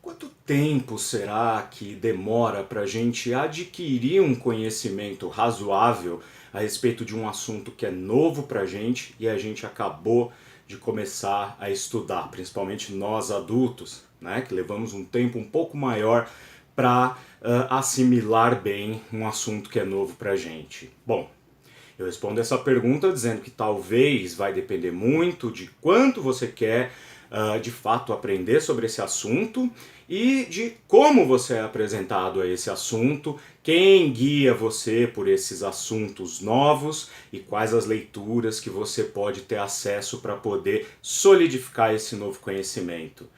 Quanto tempo será que demora para a gente adquirir um conhecimento razoável a respeito de um assunto que é novo para a gente e a gente acabou de começar a estudar, principalmente nós adultos, né, que levamos um tempo um pouco maior para assimilar bem um assunto que é novo para a gente? Bom, eu respondo essa pergunta dizendo que talvez vai depender muito de quanto você quer de fato aprender sobre esse assunto e de como você é apresentado a esse assunto, quem guia você por esses assuntos novos e quais as leituras que você pode ter acesso para poder solidificar esse novo conhecimento.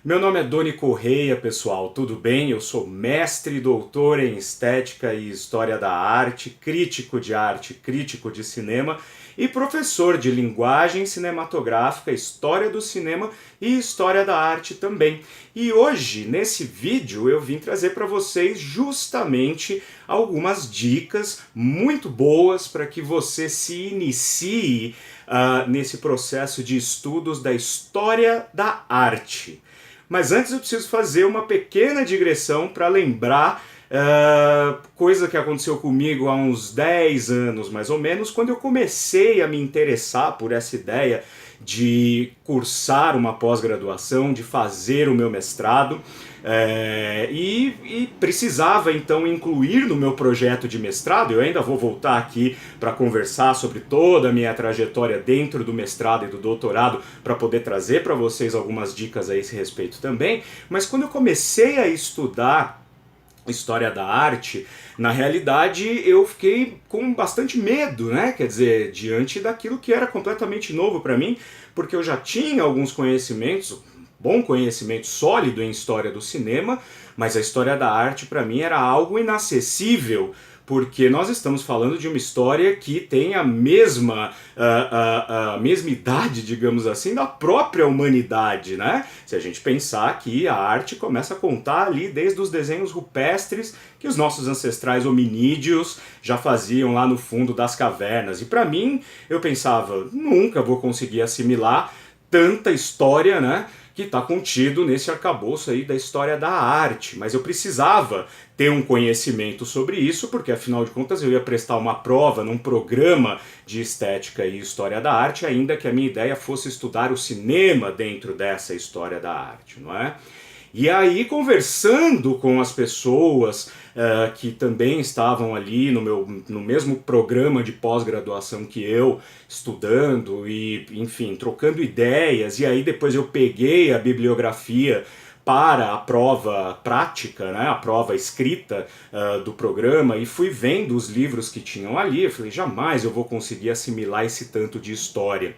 Meu nome é Doni Correia, pessoal, tudo bem? Eu sou mestre e doutor em Estética e História da Arte, crítico de cinema e professor de Linguagem Cinematográfica, História do Cinema e História da Arte também. E hoje, nesse vídeo, eu vim trazer para vocês justamente algumas dicas muito boas para que você se inicie nesse processo de estudos da História da Arte. Mas antes eu preciso fazer uma pequena digressão para lembrar coisa que aconteceu comigo há uns 10 anos mais ou menos, quando eu comecei a me interessar por essa ideia de cursar uma pós-graduação, de fazer o meu mestrado. E precisava então incluir no meu projeto de mestrado. Eu ainda vou voltar aqui para conversar sobre toda a minha trajetória dentro do mestrado e do doutorado para poder trazer para vocês algumas dicas a esse respeito também, mas quando eu comecei a estudar História da Arte, na realidade eu fiquei com bastante medo, né? Quer dizer, diante daquilo que era completamente novo para mim, porque eu já tinha alguns conhecimentos, bom conhecimento sólido em história do cinema, mas a história da arte para mim era algo inacessível, porque nós estamos falando de uma história que tem a mesma idade, digamos assim, da própria humanidade, né? Se a gente pensar que a arte começa a contar ali desde os desenhos rupestres que os nossos ancestrais hominídeos já faziam lá no fundo das cavernas. E para mim, eu pensava, nunca vou conseguir assimilar tanta história, né, que está contido nesse arcabouço aí da história da arte, mas eu precisava ter um conhecimento sobre isso, porque afinal de contas eu ia prestar uma prova num programa de estética e história da arte, ainda que a minha ideia fosse estudar o cinema dentro dessa história da arte, não é? E aí, conversando com as pessoas que também estavam ali no mesmo programa de pós-graduação que eu, estudando e, enfim, trocando ideias, e aí depois eu peguei a bibliografia para a prova prática, né, a prova escrita do programa, e fui vendo os livros que tinham ali. Eu falei, jamais eu vou conseguir assimilar esse tanto de história.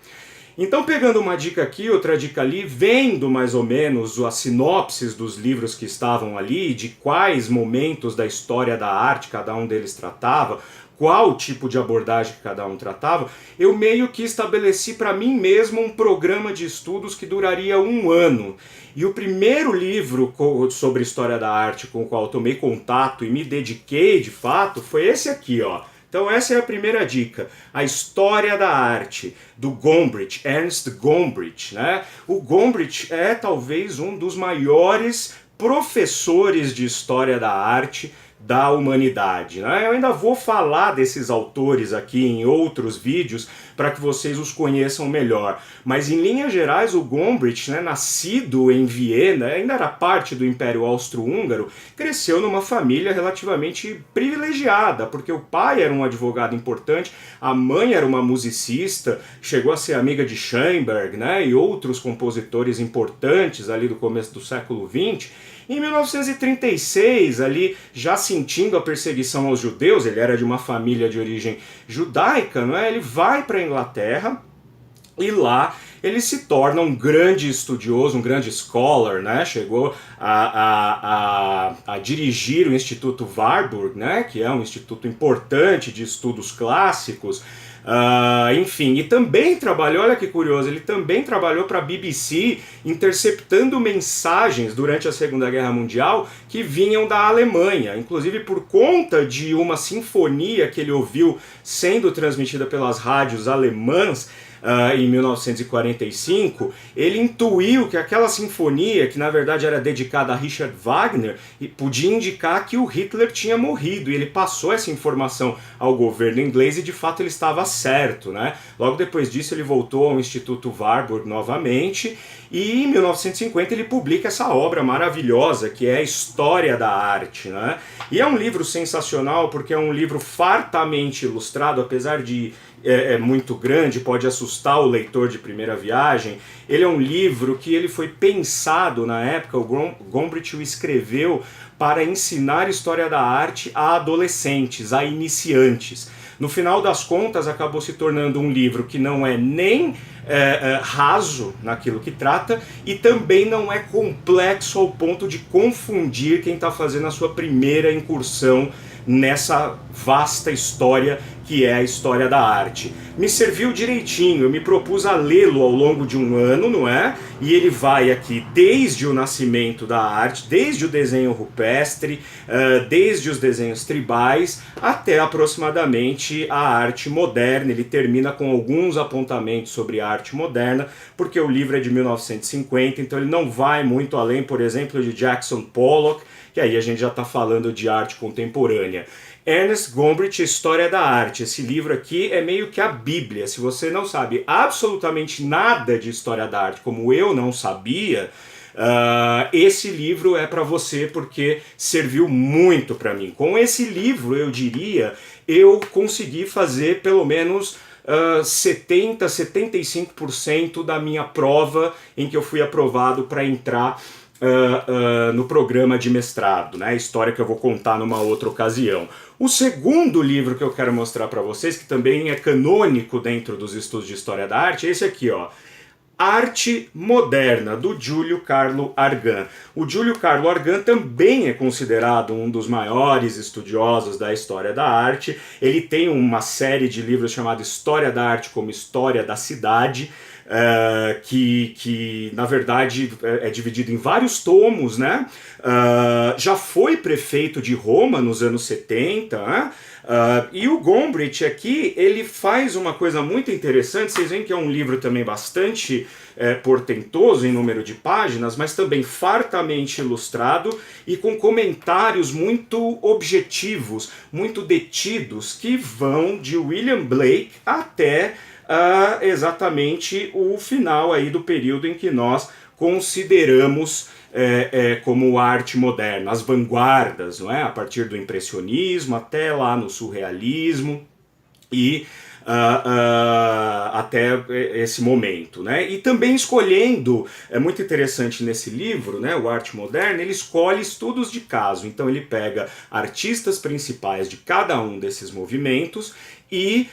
Então, pegando uma dica aqui, outra dica ali, vendo mais ou menos as sinopses dos livros que estavam ali, de quais momentos da história da arte cada um deles tratava, qual tipo de abordagem que cada um tratava, eu meio que estabeleci para mim mesmo um programa de estudos que duraria um ano. E o primeiro livro sobre história da arte com o qual eu tomei contato e me dediquei de fato foi esse aqui, ó. Então essa é a primeira dica, a História da Arte, do Gombrich, Ernst Gombrich, né? O Gombrich é talvez um dos maiores professores de História da Arte da humanidade, né? Eu ainda vou falar desses autores aqui em outros vídeos para que vocês os conheçam melhor, mas em linhas gerais o Gombrich, né, nascido em Viena, ainda era parte do Império Austro-Húngaro, cresceu numa família relativamente privilegiada, porque o pai era um advogado importante, a mãe era uma musicista, chegou a ser amiga de Schoenberg, né, e outros compositores importantes ali do começo do século XX. Em 1936, ali, já sentindo a perseguição aos judeus, ele era de uma família de origem judaica, não é? Ele vai para a Inglaterra e lá ele se torna um grande estudioso, um grande scholar, né? Chegou a dirigir o Instituto Warburg, né? Que é um instituto importante de estudos clássicos. Enfim, e também trabalhou, olha que curioso, ele também trabalhou para a BBC interceptando mensagens durante a Segunda Guerra Mundial que vinham da Alemanha, inclusive por conta de uma sinfonia que ele ouviu sendo transmitida pelas rádios alemãs. em 1945, ele intuiu que aquela sinfonia, que na verdade era dedicada a Richard Wagner, podia indicar que o Hitler tinha morrido, e ele passou essa informação ao governo inglês e de fato ele estava certo, né? Logo depois disso ele voltou ao Instituto Warburg novamente, e em 1950 ele publica essa obra maravilhosa que é a História da Arte, né? E é um livro sensacional porque é um livro fartamente ilustrado, apesar de muito grande, pode assustar o leitor de primeira viagem. Ele é um livro que ele foi pensado na época, o Gombrich o escreveu para ensinar história da arte a adolescentes, a iniciantes. No final das contas, acabou se tornando um livro que não é nem raso naquilo que trata e também não é complexo ao ponto de confundir quem está fazendo a sua primeira incursão nessa vasta história que é a história da arte. Me serviu direitinho, eu me propus a lê-lo ao longo de um ano, não é? E ele vai aqui desde o nascimento da arte, desde o desenho rupestre, desde os desenhos tribais, até aproximadamente a arte moderna. Ele termina com alguns apontamentos sobre a arte moderna, porque o livro é de 1950, então ele não vai muito além, por exemplo, de Jackson Pollock, que aí a gente já está falando de arte contemporânea. Ernest Gombrich, História da Arte. Esse livro aqui é meio que a Bíblia. Se você não sabe absolutamente nada de História da Arte, como eu não sabia, esse livro é para você porque serviu muito para mim. Com esse livro, eu diria, eu consegui fazer pelo menos 70, 75% da minha prova em que eu fui aprovado para entrar no programa de mestrado, né? História que eu vou contar numa outra ocasião. O segundo livro que eu quero mostrar para vocês, que também é canônico dentro dos estudos de História da Arte, é esse aqui, ó. Arte Moderna, do Giulio Carlo Argan. O Giulio Carlo Argan também é considerado um dos maiores estudiosos da história da arte. Ele tem uma série de livros chamada História da Arte como História da Cidade, que na verdade é dividido em vários tomos, né? Já foi prefeito de Roma nos anos 70, né? E o Gombrich aqui, ele faz uma coisa muito interessante. Vocês veem que é um livro também bastante portentoso em número de páginas, mas também fartamente ilustrado e com comentários muito objetivos, muito detidos, que vão de William Blake até exatamente o final aí do período em que nós consideramos como arte moderna, as vanguardas, não é? A partir do impressionismo até lá no surrealismo e até esse momento, né? E também escolhendo, é muito interessante nesse livro, né, o Arte Moderna, ele escolhe estudos de caso, então ele pega artistas principais de cada um desses movimentos e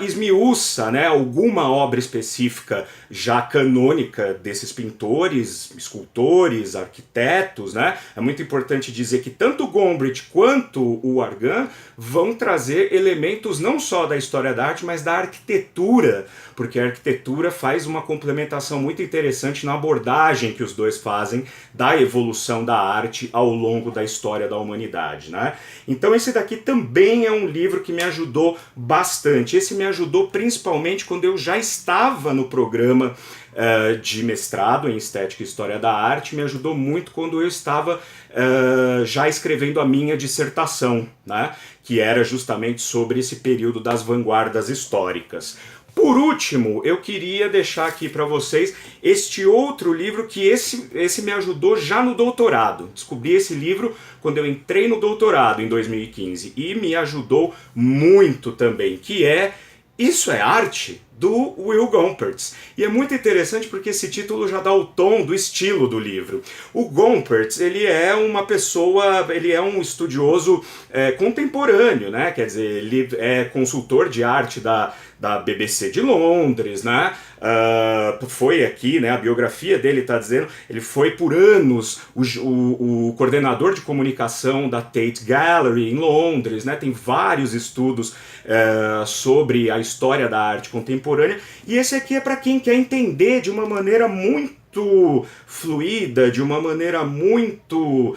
esmiuça, né, alguma obra específica já canônica desses pintores, escultores, arquitetos, né? É muito importante dizer que tanto o Gombrich quanto o Argan vão trazer elementos não só da história da arte, mas da arquitetura, porque a arquitetura faz uma complementação muito interessante na abordagem que os dois fazem da evolução da arte ao longo da história da humanidade, né? Então esse daqui também é um livro que me ajudou bastante. Esse me ajudou principalmente quando eu já estava no programa de mestrado em Estética e História da Arte, me ajudou muito quando eu estava já escrevendo a minha dissertação, né, que era justamente sobre esse período das vanguardas históricas. Por último, eu queria deixar aqui para vocês este outro livro que esse me ajudou já no doutorado. Descobri esse livro quando eu entrei no doutorado em 2015 e me ajudou muito também, que é Isso é Arte? Do Will Gompertz. E é muito interessante porque esse título já dá o tom do estilo do livro. O Gompertz, ele é uma pessoa, ele é um estudioso contemporâneo, né? Quer dizer, ele é consultor de arte da BBC de Londres, né? Foi aqui, né? A biografia dele está dizendo, ele foi por anos o coordenador de comunicação da Tate Gallery em Londres, né? Tem vários estudos sobre a história da arte contemporânea, e esse aqui é para quem quer entender de uma maneira muito muito fluida, de uma maneira muito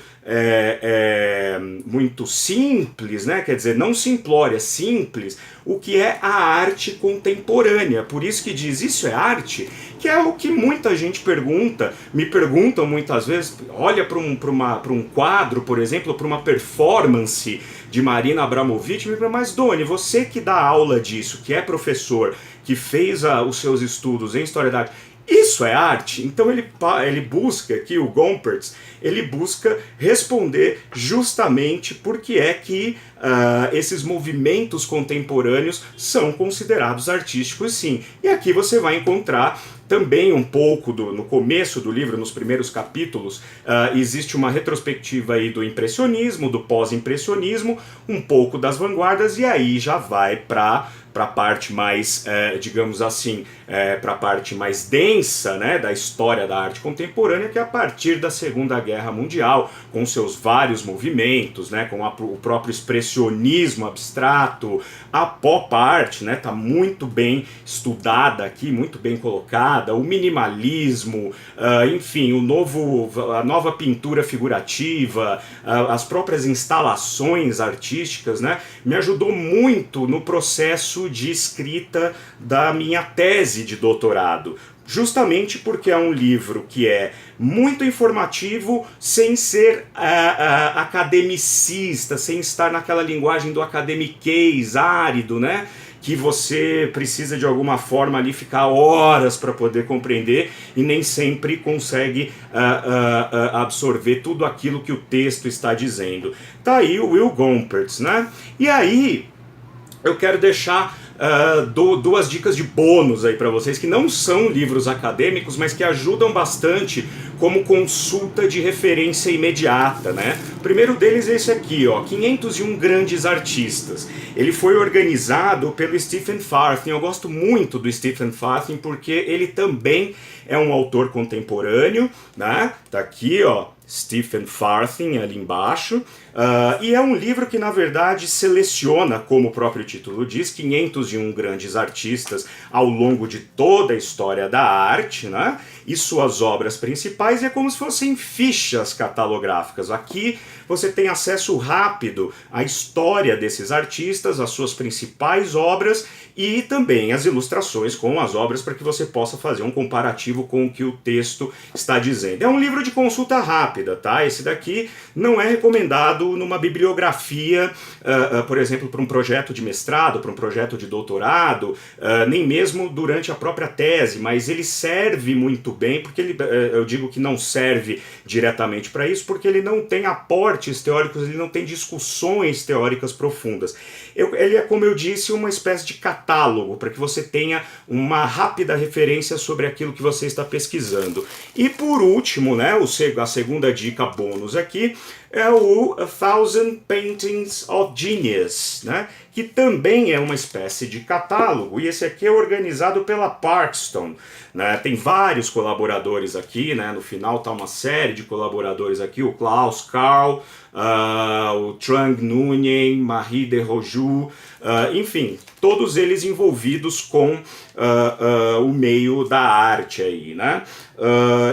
muito simples, né? Quer dizer, não simplória, simples, o que é a arte contemporânea. Por isso que diz, isso é arte? Que é o que muita gente pergunta, me perguntam muitas vezes, olha para um quadro, por exemplo, para uma performance de Marina Abramovic, me pergunta, mas Doni, você que dá aula disso, que é professor, que fez os seus estudos em História da Arte, isso é arte? Então ele busca aqui, o Gompertz, ele busca responder justamente por que é que esses movimentos contemporâneos são considerados artísticos, sim. E aqui você vai encontrar também um pouco, no começo do livro, nos primeiros capítulos, existe uma retrospectiva aí do impressionismo, do pós-impressionismo, um pouco das vanguardas, e aí já vai para a parte mais, digamos assim, para a parte mais densa, né, da história da arte contemporânea, que é a partir da Segunda Guerra Mundial, com seus vários movimentos, né, com o próprio expressionismo abstrato, a pop art, né, tá muito bem estudada aqui, muito bem colocada, o minimalismo, enfim, a nova pintura figurativa, as próprias instalações artísticas, né, me ajudou muito no processo de escrita da minha tese de doutorado, justamente porque é um livro que é muito informativo, sem ser academicista, sem estar naquela linguagem do academiquez árido, né? Que você precisa de alguma forma ali ficar horas para poder compreender e nem sempre consegue absorver tudo aquilo que o texto está dizendo. Tá aí o Will Gompertz, né? E aí eu quero deixar duas dicas de bônus aí para vocês, que não são livros acadêmicos, mas que ajudam bastante como consulta de referência imediata, né? O primeiro deles é esse aqui, ó, 501 Grandes Artistas. Ele foi organizado pelo Stephen Farthing. Eu gosto muito do Stephen Farthing porque ele também é um autor contemporâneo, né? Tá aqui, ó, Stephen Farthing ali embaixo, e é um livro que na verdade seleciona, como o próprio título diz, 501 grandes artistas ao longo de toda a história da arte, né, e suas obras principais, e é como se fossem fichas catalográficas. Aqui você tem acesso rápido à história desses artistas, às suas principais obras e também as ilustrações com as obras para que você possa fazer um comparativo com o que o texto está dizendo. É um livro de consulta rápida, tá? Esse daqui não é recomendado numa bibliografia, por exemplo, para um projeto de mestrado, para um projeto de doutorado, nem mesmo durante a própria tese, mas ele serve muito bem, porque eu digo que não serve diretamente para isso, porque ele não tem aportes teóricos, ele não tem discussões teóricas profundas. Ele é, como eu disse, uma espécie de catálogo, para que você tenha uma rápida referência sobre aquilo que você está pesquisando. E por último, né, a segunda dica bônus aqui, é o A Thousand Paintings of Genius, né? Que também é uma espécie de catálogo, e esse aqui é organizado pela Parkstone, né? Tem vários colaboradores aqui, né? No final está uma série de colaboradores aqui, o Klaus Karl, o Trang Nguyen, Marie de Roju, enfim, todos eles envolvidos com o meio da arte aí, né?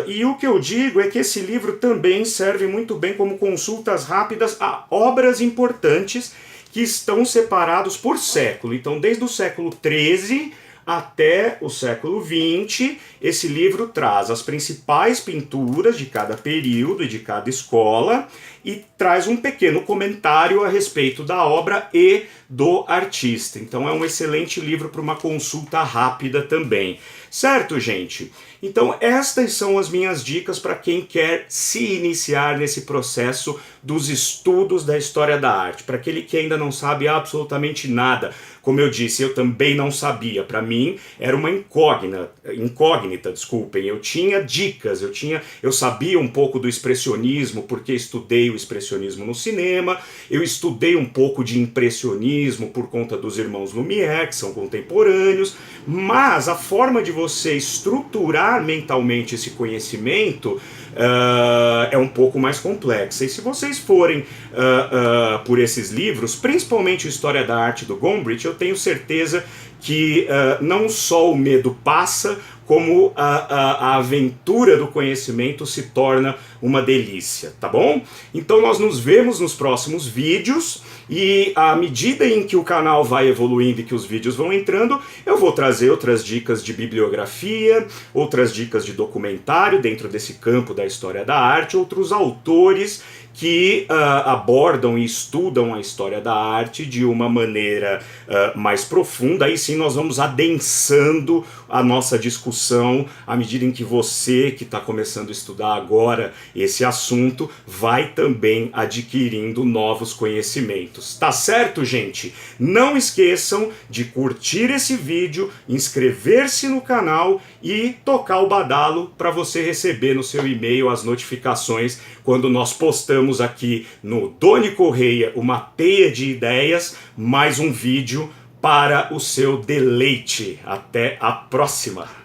E o que eu digo é que esse livro também serve muito bem como consultas rápidas a obras importantes que estão separados por século. Então, desde o século XIII até o século XX, esse livro traz as principais pinturas de cada período e de cada escola e traz um pequeno comentário a respeito da obra e do artista. Então é um excelente livro para uma consulta rápida também. Certo, gente? Então estas são as minhas dicas para quem quer se iniciar nesse processo dos estudos da história da arte. Para aquele que ainda não sabe absolutamente nada. Como eu disse, eu também não sabia. Para mim era uma incógnita, desculpem. Eu tinha dicas, eu sabia um pouco do expressionismo porque estudei o expressionismo no cinema, eu estudei um pouco de impressionismo por conta dos irmãos Lumière, que são contemporâneos, mas a forma de você estruturar mentalmente esse conhecimento é um pouco mais complexa. E se vocês forem por esses livros, principalmente História da Arte do Gombrich, eu tenho certeza que não só o medo passa, como a aventura do conhecimento se torna uma delícia, tá bom? Então nós nos vemos nos próximos vídeos e à medida em que o canal vai evoluindo e que os vídeos vão entrando, eu vou trazer outras dicas de bibliografia, outras dicas de documentário dentro desse campo da história da arte, outros autores que abordam e estudam a história da arte de uma maneira mais profunda. Aí sim nós vamos adensando a nossa discussão à medida em que você, que está começando a estudar agora esse assunto, vai também adquirindo novos conhecimentos. Tá certo, gente? Não esqueçam de curtir esse vídeo, inscrever-se no canal e tocar o badalo para você receber no seu e-mail as notificações quando nós postamos aqui no Doni Correia, uma teia de ideias, mais um vídeo para o seu deleite. Até a próxima!